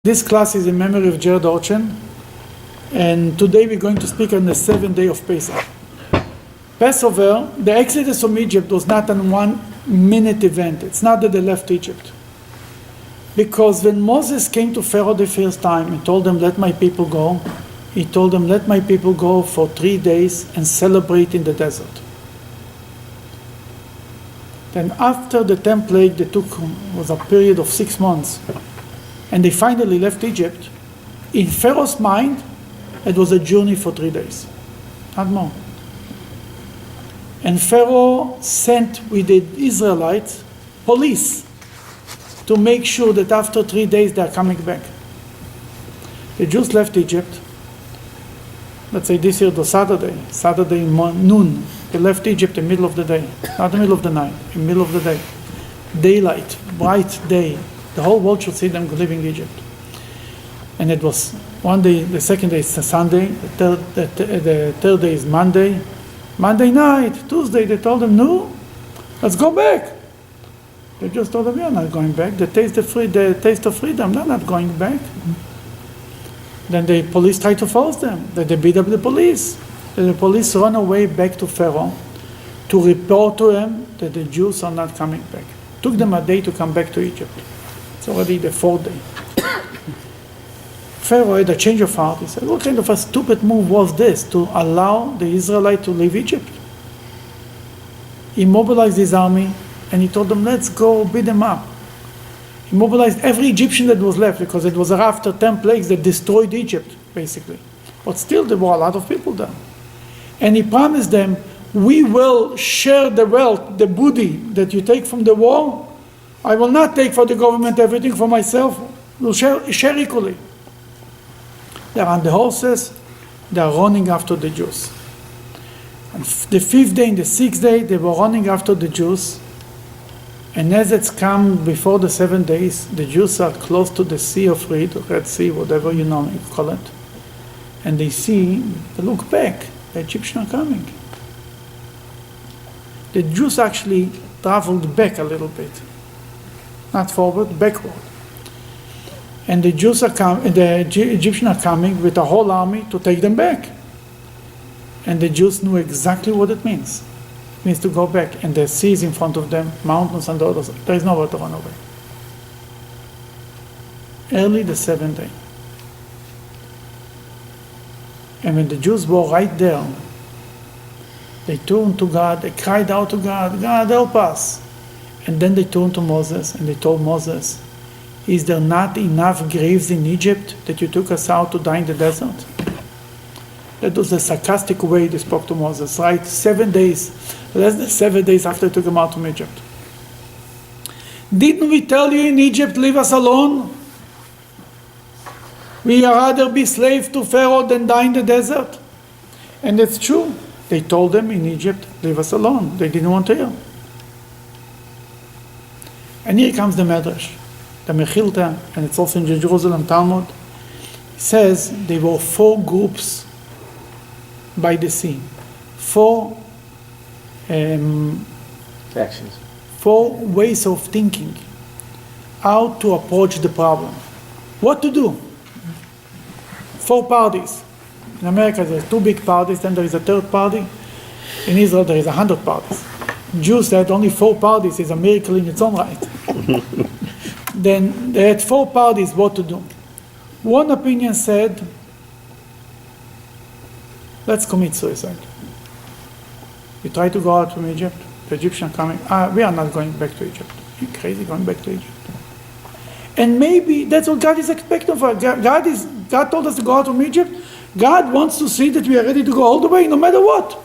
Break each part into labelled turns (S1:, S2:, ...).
S1: This class is in memory of Jared Orchen, and today we're going to speak on the 7th day of Pesach. Passover, the exodus from Egypt was not a 1-minute event. It's not that they left Egypt. Because when Moses came to Pharaoh the first time and told them, let my people go, he told them, let my people go for 3 days and celebrate in the desert. Then after the 10th plague, was a period of 6 months, and they finally left Egypt. In Pharaoh's mind, it was a journey for 3 days, not more. And Pharaoh sent with the Israelites police to make sure that after 3 days they are coming back. The Jews left Egypt. Let's say this year it was Saturday noon. They left Egypt in the middle of the day, not the middle of the night, in the middle of the day. Daylight, bright day. The whole world should see them leaving Egypt. And it was one day, the second day is Sunday, the third day is Monday. Monday night, Tuesday, they told them, no, let's go back. They just told them, we are not going back. The taste of freedom, they're not going back. Then the police tried to force them. Then they beat up the police. Then the police run away back to Pharaoh to report to him that the Jews are not coming back. It took them a day to come back to Egypt. It's already the 4th day. Pharaoh had a change of heart. He said, what kind of a stupid move was this to allow the Israelites to leave Egypt? He mobilized his army and he told them, let's go beat them up. He mobilized every Egyptian that was left because it was after 10 plagues that destroyed Egypt, basically. But still there were a lot of people there. And he promised them, we will share the wealth, the booty that you take from the war. I will not take for the government everything for myself. We'll share equally. They're on the horses, they're running after the Jews. And the 5th day and the 6th day, they were running after the Jews. And as it's come before the 7 days, the Jews are close to the Sea of Reed, Red Sea, whatever you call it. And they look back, the Egyptians are coming. The Jews actually traveled back a little bit. Not forward, backward. And the Egyptians are coming with a whole army to take them back. And the Jews knew exactly what it means. It means to go back, and the sea is in front of them, mountains on the other side. There is nowhere to run away. Early the 7th day. And when the Jews were right there, they turned to God, they cried out to God, God help us. And then they turned to Moses and they told Moses, is there not enough graves in Egypt that you took us out to die in the desert? That was the sarcastic way they spoke to Moses, right? 7 days, less than 7 days after they took him out from Egypt. Didn't we tell you in Egypt, leave us alone? We rather be slaves to Pharaoh than die in the desert. And it's true. They told them in Egypt, leave us alone. They didn't want to hear. And here comes the Medrash, the Mechilta, and it's also in the Jerusalem Talmud. It says there were 4 groups by the sea. 4
S2: factions.
S1: 4 ways of thinking. How to approach the problem. What to do. 4 parties. In America there's 2 big parties, then there is a 3rd party. In Israel there is 100 parties. Jews said only 4 parties is a miracle in its own right. Then they had 4 parties what to do. One opinion said, let's commit suicide. We try to go out from Egypt, the Egyptians are coming, we are not going back to Egypt. Are you crazy going back to Egypt? And maybe that's what God is expecting for us. God told us to go out from Egypt. God wants to see that we are ready to go all the way, no matter what.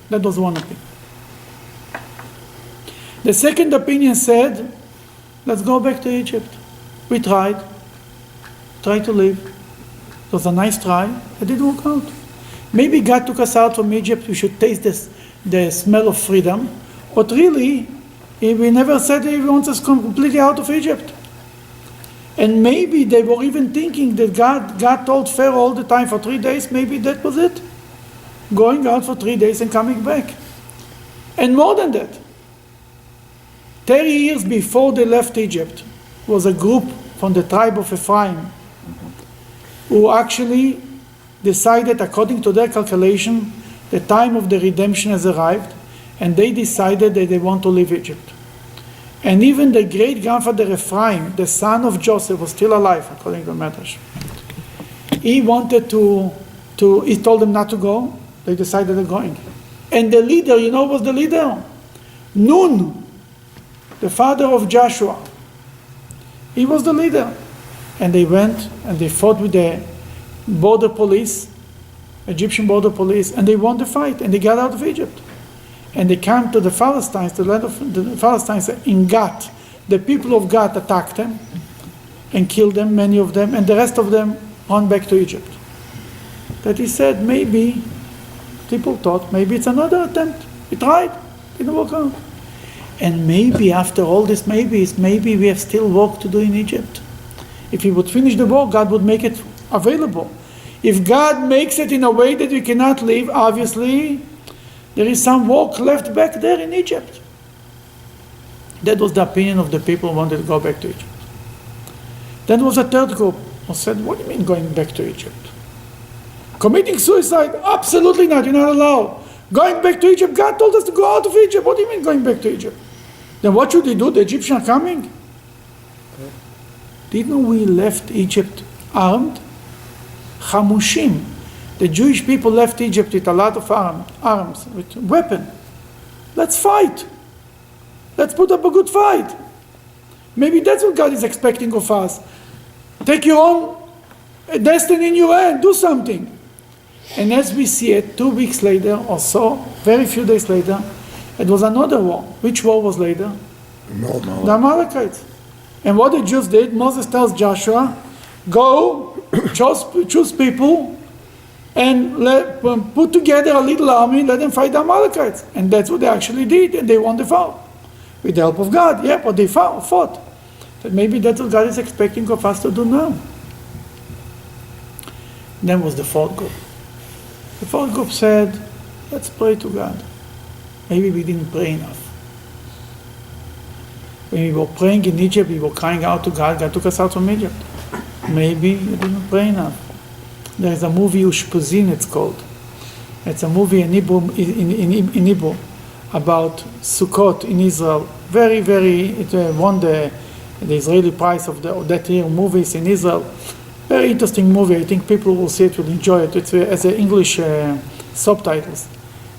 S1: That was one opinion. The second opinion said, let's go back to Egypt. We tried to live. It was a nice try. It didn't work out. Maybe God took us out from Egypt. We should taste the smell of freedom. But really, we never said He wants us completely out of Egypt. And maybe they were even thinking that God told Pharaoh all the time for 3 days. Maybe that was it. Going out for 3 days and coming back. And more than that, 30 years before they left Egypt, was a group from the tribe of Ephraim, who actually decided, according to their calculation, the time of the redemption has arrived, and they decided that they want to leave Egypt. And even the great-grandfather Ephraim, the son of Joseph, was still alive, according to Medrash. He wanted he told them not to go. They decided they're going. And the leader, you know who was the leader? Nun, the father of Joshua. He was the leader. And they went and they fought with the border police, Egyptian border police, and they won the fight, and they got out of Egypt. And they came to the Philistines, the land of the Philistines in Gath. The people of Gath attacked them and killed them, many of them, and the rest of them ran back to Egypt. That he said, maybe, people thought, maybe it's another attempt. We tried, didn't work out. And maybe after all this maybe we have still work to do in Egypt. If he would finish the war, God would make it available. If God makes it in a way that we cannot leave, obviously, there is some work left back there in Egypt. That was the opinion of the people who wanted to go back to Egypt. Then there was a third group who said, what do you mean going back to Egypt? Committing suicide? Absolutely not, you're not allowed. Going back to Egypt? God told us to go out of Egypt. What do you mean going back to Egypt? Then what should we do? The Egyptians are coming? Didn't we left Egypt armed? Chamushim. The Jewish people left Egypt with a lot of arms, with weapons. Let's fight. Let's put up a good fight. Maybe that's what God is expecting of us. Take your own destiny in your hand. Do something. And as we see it, 2 weeks later or so, very few days later, it was another war. Which war was later? The Amalekites. And what the Jews did, Moses tells Joshua, go, choose people, and put together a little army, let them fight the Amalekites. And that's what they actually did, and they won the war. With the help of God, yeah, but they fought. That maybe that's what God is expecting of us to do now. Then was the fourth group. The fourth group said, let's pray to God. Maybe we didn't pray enough. When we were praying in Egypt, we were crying out to God. God took us out from Egypt. Maybe we didn't pray enough. There is a movie, Ushpuzin, it's called. It's a movie in Hebrew about Sukkot in Israel. Very, it won the Israeli prize of that year movies in Israel. Very interesting movie. I think people will see it, will enjoy it. It's as a English subtitles.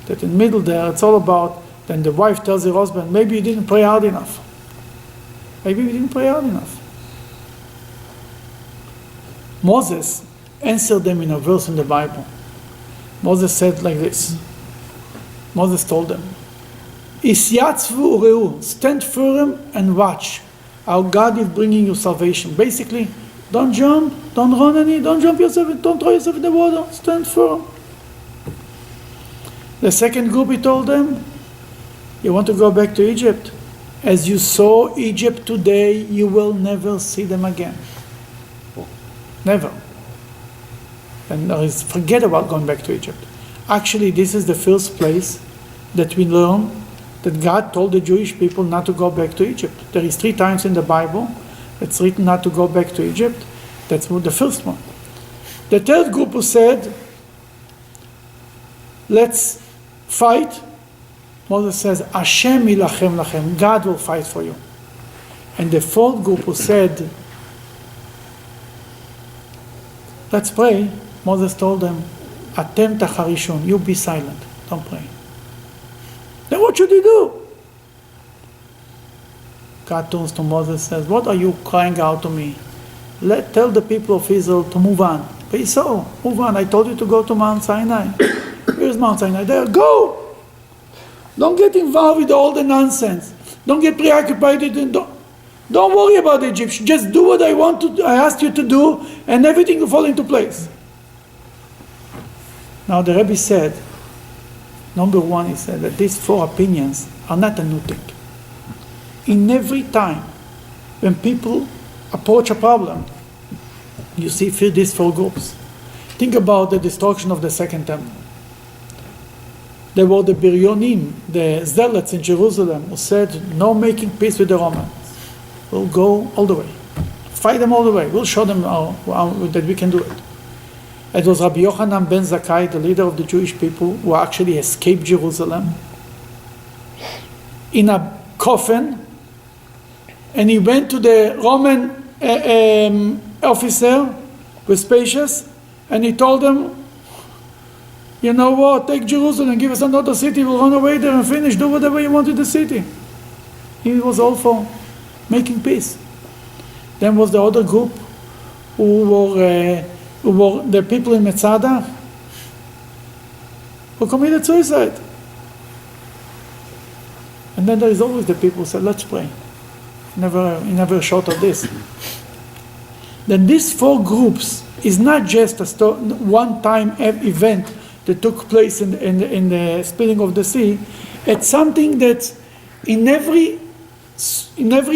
S1: That in the middle there, it's all about, then the wife tells her husband, maybe you didn't pray hard enough. Maybe we didn't pray hard enough. Moses answered them in a verse in the Bible. Moses said like this. Moses told them, Isyatzvu ureu, stand firm and watch. How God is bringing you salvation. Basically, don't jump, don't run don't jump yourself, don't throw yourself in the water, stand firm. The second group, he told them, you want to go back to Egypt? As you saw Egypt today, you will never see them again. Never. And forget about going back to Egypt. Actually, this is the first place that we learn that God told the Jewish people not to go back to Egypt. There is 3 times in the Bible it's written not to go back to Egypt. That's the first one. The third group who said, let's fight. Moses says, Hashem ilachem lachem, God will fight for you. And the fourth group who said, let's pray, Moses told them, Atem tacharishon, you be silent, don't pray. Then what should he do? God turns to Moses and says, what are you crying out to me? Tell the people of Israel to move on. But so, move on. I told you to go to Mount Sinai. Where's Mount Sinai? There, go! Don't get involved with all the nonsense. Don't get preoccupied. Don't worry about the Egyptians. Just do what I asked you to do, and everything will fall into place. Now the Rebbe said, number one, he said that these 4 opinions are not a new thing. In every time when people approach a problem, you see these 4 groups. Think about the destruction of the Second Temple. There were the Biryonim, the zealots in Jerusalem, who said, no making peace with the Romans. We'll go all the way. Fight them all the way. We'll show them that we can do it. It was Rabbi Yochanan ben Zakkai, the leader of the Jewish people, who actually escaped Jerusalem in a coffin, and he went to the Roman officer, Vespasius, and he told him, you know what, take Jerusalem, give us another city, we'll run away there and finish, do whatever you want in the city. He was all for making peace. Then was the other group who were the people in Metzada who committed suicide. And then there is always the people who said, let's pray. Never short of this. Then these four groups is not just a one-time event that took place in the splitting of the sea. It's something that in every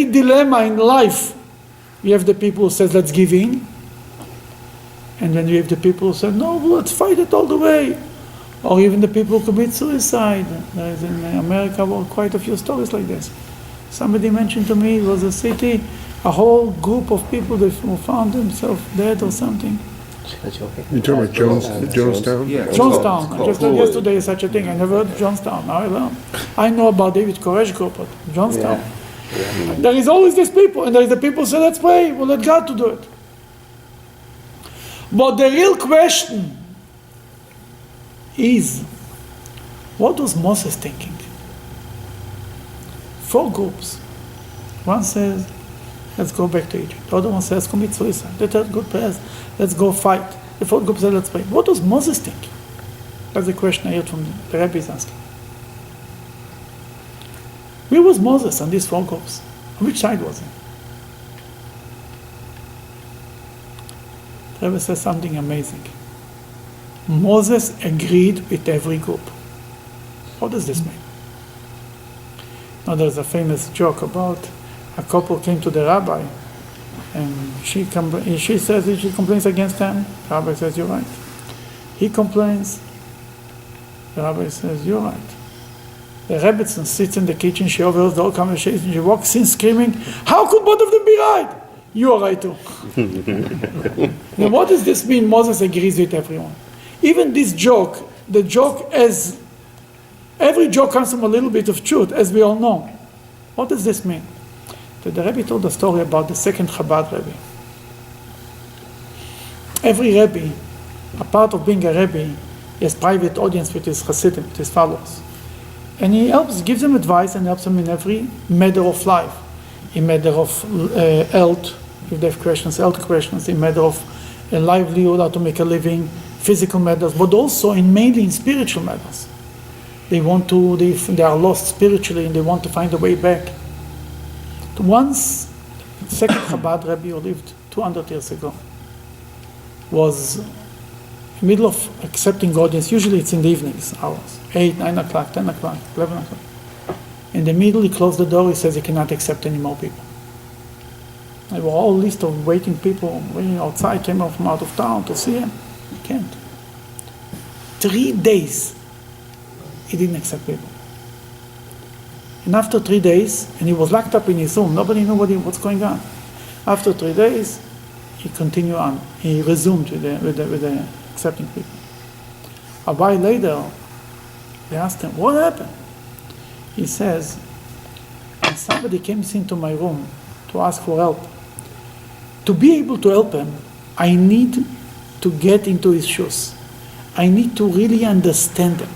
S1: dilemma in life, you have the people who says, let's give in. And then you have the people who say, no, let's fight it all the way. Or even the people who commit suicide. There is in America quite a few stories like this. Somebody mentioned to me, it was a city, a whole group of people that found themselves dead or something.
S2: You're talking about Jonestown?
S3: Yeah.
S1: Jonestown. I just heard yesterday such a thing. I never heard of Jonestown. Now I learned. I know about David Koresh group, but Jonestown.
S4: Yeah.
S1: There is always these people, and there is the people who say, let's pray, we'll let God to do it. But the real question is, what was Moses thinking? Four groups. One says, let's go back to Egypt. The other one says, commit suicide. The third group says, let's go fight. The fourth group says, let's pray. What was Moses thinking? That's the question I heard from the rabbis asking. Where was Moses on these four groups? On which side was he? The Rebbe says something amazing. Moses agreed with every group. What does this mean? Now there's a famous joke about a couple came to the rabbi, and she says she complains against him. The rabbi says, you're right. He complains. The rabbi says, you're right. The Rebbetzin sits in the kitchen, she overhears the whole conversation, she walks in screaming, how could both of them be right? You are right too. Now what does this mean? Moses agrees with everyone. Even this joke, every joke comes from a little bit of truth, as we all know. What does this mean? The Rebbe told a story about the second Chabad Rebbe. Every Rebbe, a part of being a Rebbe, has private audience with his Hasidim, with his followers. And he gives them advice and helps them in every matter of life. In matter of health, if they have questions, health questions, in matter of a livelihood, how to make a living, physical matters, but also mainly in spiritual matters. They are lost spiritually and they want to find a way back. Once, the second Chabad Rebbe who lived 200 years ago was in the middle of accepting audience. Usually it's in the evenings hours, 8, 9 o'clock, 10 o'clock, 11 o'clock. In the middle, he closed the door, he says he cannot accept any more people. There were a whole list of waiting people waiting outside, came from out of town to see him. He can't. 3 days, he didn't accept people. And after 3 days, and he was locked up in his room, nobody knew what's going on. After 3 days, he continued on. He resumed with the accepting people. A while later, they asked him, what happened? He says, when somebody came into my room to ask for help, to be able to help him, I need to get into his shoes. I need to really understand him.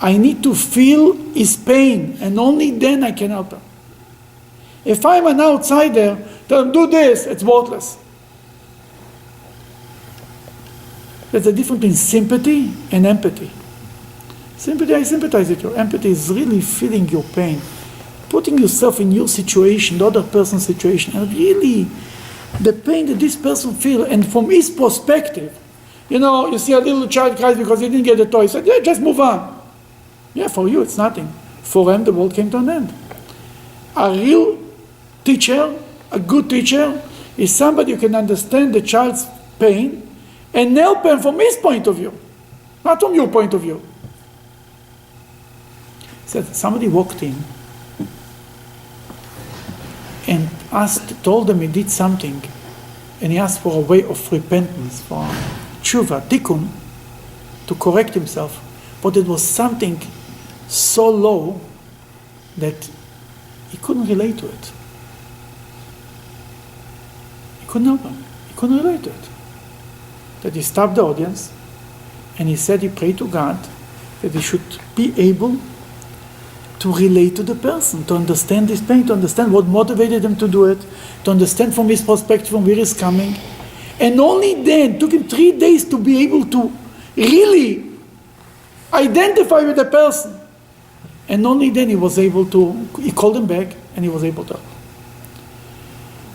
S1: I need to feel his pain, and only then I can help him. If I'm an outsider, tell him, do this, it's worthless. There's a difference between sympathy and empathy. Sympathy, I sympathize with you. Empathy is really feeling your pain, putting yourself in your situation, the other person's situation, and really the pain that this person feels, and from his perspective. You see a little child cries because he didn't get a toy. So yeah, just move on. Yeah, for you it's nothing. For him, the world came to an end. A real teacher, a good teacher, is somebody who can understand the child's pain and help him from his point of view, not from your point of view. He said, somebody walked in, and told them he did something, and he asked for a way of repentance, for tshuva, tikkun, to correct himself, but it was something so low that he couldn't relate to it. He couldn't help him. He couldn't relate to it. That he stopped the audience, and he said he prayed to God that he should be able to relate to the person, to understand his pain, to understand what motivated him to do it, to understand from his perspective, from where he's coming. And only then, it took him 3 days to be able to really identify with the person. And only then he was able to, he called him back, and he was able to.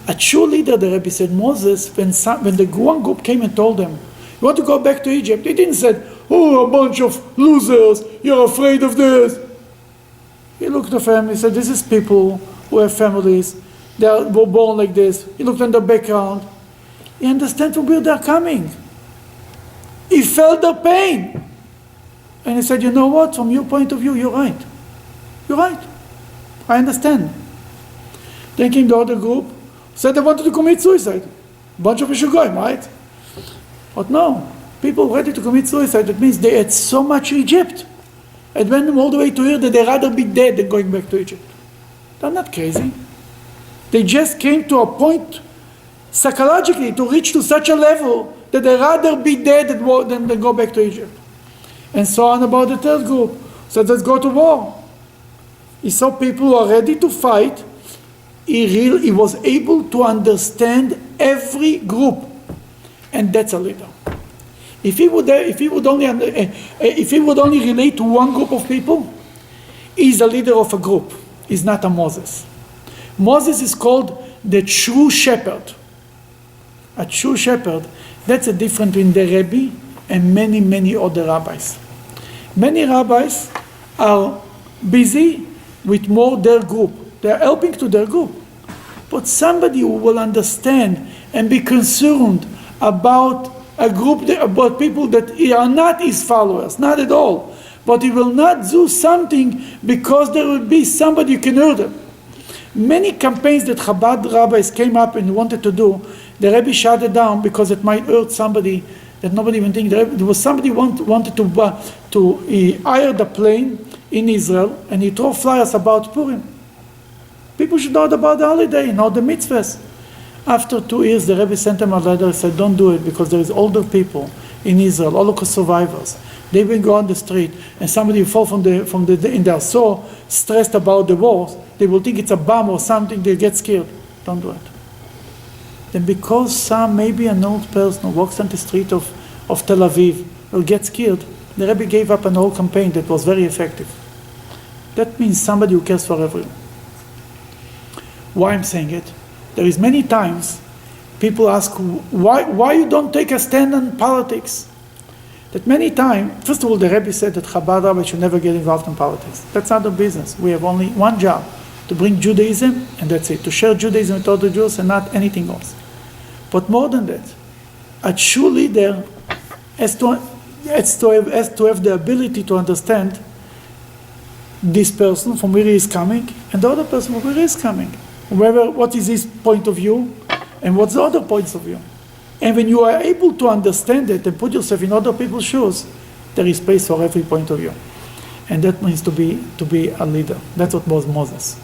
S1: A true leader, the Rebbe said, Moses, when the one group came and told him, you want to go back to Egypt? He didn't say, oh, a bunch of losers, you're afraid of this. He looked at them, he said, this is people who have families, were born like this. He looked at the background. He understands from where they're coming. He felt their pain. And he said, you know what, from your point of view, you're right. You're right. I understand. Then came the other group, said they wanted to commit suicide. Bunch of Meshugoyim, right? But no, people ready to commit suicide, that means they had so much Egypt. And went them all the way to here that they'd rather be dead than going back to Egypt. They're not crazy. They just came to a point, psychologically, to reach to such a level that they'd rather be dead than go back to Egypt. And so on about the third group. So let's go to war. He saw people who are ready to fight. He was able to understand every group. And that's a leader. If he would only relate to one group of people, he's a leader of a group. He's not a Moses. Moses is called the true shepherd. A true shepherd, that's a difference between the Rebbe and many, many other rabbis. Many rabbis are busy with more their group. They are helping to their group. But somebody who will understand and be concerned about a group, about people that are not his followers, not at all. But he will not do something because there will be somebody who can hurt him. Many campaigns that Chabad rabbis came up and wanted to do, the Rebbe shut it down because it might hurt somebody that nobody even think. There was somebody wanted to he hired a plane in Israel and he threw flyers about Purim. People should know about the holiday, know the mitzvahs. After 2 years, the Rebbe sent them a letter and said, don't do it because there is older people in Israel, Holocaust survivors. They will go on the street and somebody will fall in their so stressed about the wars, they will think it's a bomb or something, they get scared. Don't do it. Then because maybe an old person who walks on the street of Tel Aviv will get scared, the Rebbe gave up an whole campaign that was very effective. That means somebody who cares for everyone. Why I'm saying it? There is many times people ask why you don't take a stand on politics. That many times, first of all, the Rebbe said that Chabad Rabbi should never get involved in politics. That's not the business. We have only one job, to bring Judaism, and that's it. To share Judaism with other Jews and not anything else. But more than that, a true leader has to have the ability to understand this person from where he is coming and the other person from where he is coming. What is his point of view and what's the other points of view. And when you are able to understand it and put yourself in other people's shoes, there is space for every point of view. And that means to be a leader. That's what was Moses.